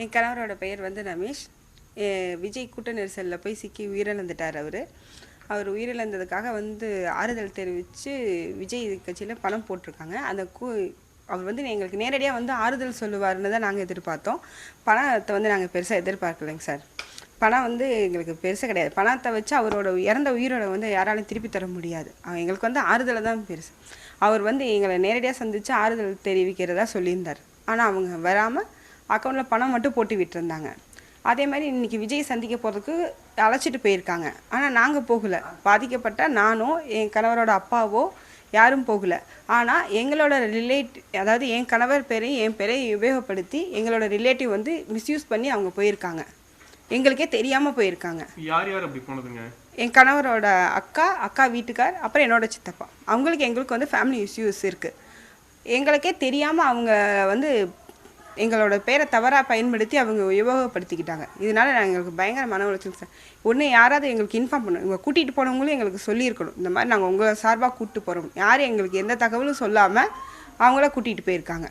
என் கணவரோட பெயர் வந்து ரமேஷ். விஜய் கூட்ட நெரிசலில் போய் சிக்கி உயிரிழந்துட்டார். அவர் உயிரிழந்ததுக்காக வந்து ஆறுதல் தெரிவித்து விஜய் கட்சியில் பணம் போட்டிருக்காங்க. அவர் வந்து எங்களுக்கு நேரடியாக வந்து ஆறுதல் சொல்லுவார்னு தான் நாங்கள் எதிர்பார்த்தோம். பணத்தை வந்து நாங்கள் பெருசாக எதிர்பார்க்கலைங்க சார். பணம் வந்து எங்களுக்கு பெருசாக கிடையாது. பணத்தை வச்சு அவரோட இறந்த உயிரோட வந்து யாராலும் திருப்பி தர முடியாது. எங்களுக்கு வந்து ஆறுதலை தான் பெருசு. அவர் வந்து எங்களை நேரடியாக சந்தித்து ஆறுதல் தெரிவிக்கிறதா சொல்லியிருந்தார். ஆனால் அவங்க வராமல் அக்கௌண்ட்டில் பணம் மட்டும் போட்டு விட்டுருந்தாங்க. அதே மாதிரி இன்றைக்கி விஜய் சந்திக்க போகிறதுக்கு அழைச்சிட்டு போயிருக்காங்க. ஆனால் நாங்கள் போகலை. பாதிக்கப்பட்ட நானோ என் கணவரோட அப்பாவோ யாரும் போகலை. ஆனால் எங்களோட அதாவது என் கணவர் பேரையும் என் பேரையும் உபயோகப்படுத்தி எங்களோட ரிலேட்டிவ் வந்து மிஸ்யூஸ் பண்ணி அவங்க போயிருக்காங்க. எங்களுக்கே தெரியாமல் போயிருக்காங்க. யார் யார் அப்படி போனதுங்க? என் கணவரோட அக்கா வீட்டுக்கார், அப்புறம் என்னோட சித்தப்பா. எங்களுக்கு வந்து ஃபேமிலி இஷ்யூஸ் இருக்குது. எங்களுக்கே தெரியாமல் அவங்க வந்து எங்களோட பேரை தவறாக பயன்படுத்தி அவங்க உபயோகப்படுத்திக்கிட்டாங்க. இதனால் எங்களுக்கு பயங்கர மன உளைச்சல் சார். ஒன்று யாராவது எங்களுக்கு இன்ஃபார்ம் பண்ணணும். இவங்க கூட்டிகிட்டு போனவங்களும் எங்களுக்கு சொல்லியிருக்கணும், இந்த மாதிரி நாங்கள் உங்கள் சார்பாக கூப்பிட்டு போகிறோம். யாரும் எங்களுக்கு எந்த தகவலும் சொல்லாமல் அவங்கள கூட்டிகிட்டு போயிருக்காங்க.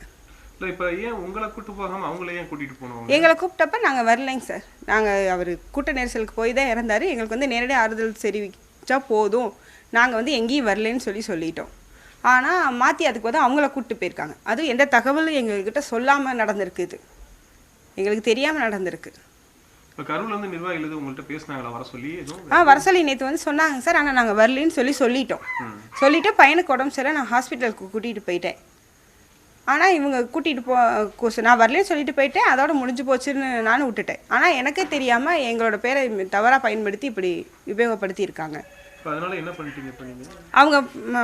இப்போ ஏன் உங்களை கூப்பிட்டு போகாமல் அவங்கள ஏன் கூட்டிகிட்டு போனோம்? எங்களை கூப்பிட்டப்ப நாங்கள் வரலைங்க சார். அவர் கூட்ட நெரிசலுக்கு போய் தான் இறந்தார். எங்களுக்கு வந்து நேரடியாக ஆறுதல் தெரிவிச்சா போதும், நாங்கள் வந்து எங்கேயும் வரலன்னு சொல்லிட்டோம். ஆனால் மாற்றி அதுக்கு வந்து அவங்கள கூப்பிட்டு போயிருக்காங்க. அதுவும் எந்த தகவலும் எங்கள்கிட்ட சொல்லாமல் நடந்திருக்குது, எங்களுக்கு தெரியாமல் நடந்திருக்கு. இப்போ கரூர்ல இருந்து நிர்வாகிகள் எதுவும் உங்கள்கிட்ட பேசினாங்களா வர சொல்லி? வர சொல்லி நேற்று வந்து சொன்னாங்க சார். ஆனால் நாங்கள் வரலன்னு சொல்லிட்டு பையனுக்கு உடம்பு சரியில்லை, நான் ஹாஸ்பிட்டலுக்கு கூட்டிகிட்டு போயிட்டேன். ஆனால் இவங்க கூட்டிகிட்டு நான் வரலன்னு சொல்லிட்டு போயிட்டேன். அதோட முடிஞ்சு போச்சுன்னு நானும் விட்டுட்டேன். ஆனால் எனக்கே தெரியாமல் எங்களோட பேரை தவறாக பயன்படுத்தி இப்படி உபயோகப்படுத்தியிருக்காங்க. அதனால என்ன பண்ணிட்டீங்க? அவங்க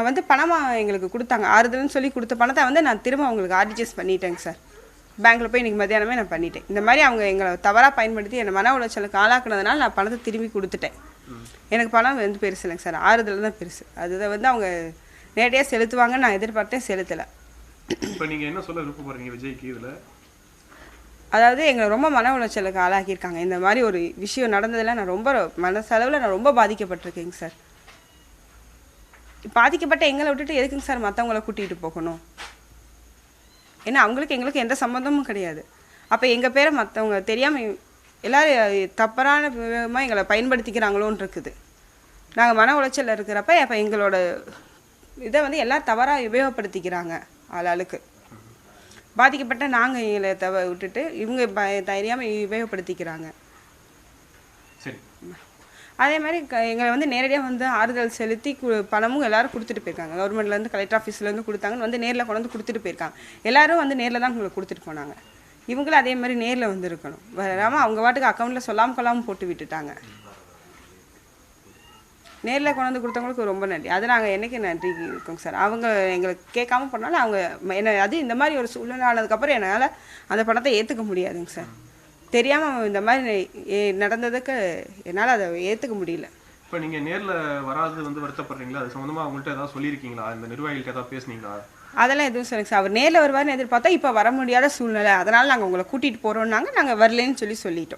வந்து பணமாக எங்களுக்கு கொடுத்தாங்க. ஆறுதல்னு சொல்லி கொடுத்த பணத்தை வந்து நான் திரும்ப அவங்களுக்கு ஆர்டிஜிஎஸ் பண்ணிட்டேங்க சார். பேங்க்கில் போய் இன்றைக்கி மத்தியானமே நான் பண்ணிட்டேன். இந்த மாதிரி அவங்க எங்களை தவறாக பயன்படுத்தி என்னை மன உளைச்சலுக்கு ஆளாக்குனதுனால நான் பணத்தை திரும்பி கொடுத்துட்டேன். எனக்கு பணம் வந்து பெருசு இல்லைங்க சார், ஆறுதல் தான் பெருசு. அதுதான் வந்து அவங்க நேரடியாக செலுத்துவாங்கன்னு நான் எதிர்பார்த்தேன், செலுத்தலை. இப்போ நீங்கள் என்ன சொல்ல விருப்பப்படுறீங்க விஜய்க்கு இதில்? அதாவது எங்களை ரொம்ப மன உளைச்சலுக்கு ஆளாக்கியிருக்காங்க. இந்த மாதிரி ஒரு விஷயம் நடந்ததில் நான் ரொம்ப மனசளவில் நான் ரொம்ப பாதிக்கப்பட்டிருக்கேங்க சார். பாதிக்கப்பட்ட எங்களை விட்டுட்டு எதுக்குங்க சார் மற்றவங்கள கூட்டிகிட்டு போகணும்? ஏன்னா அவங்களுக்கு எங்களுக்கு எந்த சம்மந்தமும் கிடையாது. அப்போ எங்கள் பேரை மற்றவங்க தெரியாமல் எல்லோரும் தப்பறான விதமாக எங்களை பயன்படுத்திக்கிறாங்களோன்னு இருக்குது. நாங்கள் மன உளைச்சலில் இருக்கிறப்ப அப்போ எங்களோட இதை வந்து எல்லாம் தவறாக உபயோகப்படுத்திக்கிறாங்க. ஆளாளுக்கு பாதிக்கப்பட்ட நாங்கள் எங்களை விட்டுட்டு இவங்க தெரியாமல் உபயோகப்படுத்திக்கிறாங்க. அதே மாதிரி எங்களை வந்து நேரடியாக வந்து ஆறுதல் செலுத்தி பணமும் எல்லோரும் கொடுத்துட்டு போயிருக்காங்க. கவர்மெண்ட்லேருந்து கலெக்டர் ஆஃபீஸ்லேருந்து கொடுத்தாங்கன்னு வந்து நேரில் கொண்டு வந்து கொடுத்துட்டு போயிருக்காங்க. எல்லோரும் வந்து நேரில் தான் உங்களை கொடுத்துட்டு போனாங்க. இவங்களும் அதே மாதிரி நேரில் வந்து இருக்கணும். வராமல் அவங்க வாட்டுக்கு அக்கௌண்ட்டில் சொல்லாமல் கொள்ளாமல் போட்டு விட்டுட்டாங்க. நேரில் கொண்டு வந்து கொடுத்தவங்களுக்கு ரொம்ப நன்றி. அது நாங்கள் என்றைக்கு நன்றி இருக்கோங்க சார். அவங்க எங்களுக்கு கேட்காம பண்ணாலும் அவங்க அது இந்த மாதிரி ஒரு சூழ்நிலை ஆனதுக்கப்புறம் என்னால் அந்த பணத்தை ஏற்றுக்க முடியாதுங்க சார். தெரியாமல் இந்த மாதிரி நடந்ததுக்கு என்னால் அதை ஏற்றுக்க முடியல. இப்போ நீங்கள் நேரில் வராது வந்து வருத்தப்படுறீங்களா? அது சம்மந்தமாக அவங்கள்ட்ட ஏதாவது சொல்லியிருக்கீங்களா? இந்த நிர்வாகிகள்ட்ட ஏதாவது பேசுனீங்களா? அதெல்லாம் எதுவும் சொல்லுங்க சார். அவர் நேரில் வருவார்னு எதிர்பார்த்தா இப்போ வர முடியாத சூழ்நிலை, அதனால் நாங்கள் உங்களை கூட்டிகிட்டு போகிறோன்னாங்க. நாங்கள் வரலன்னு சொல்லிட்டோம்.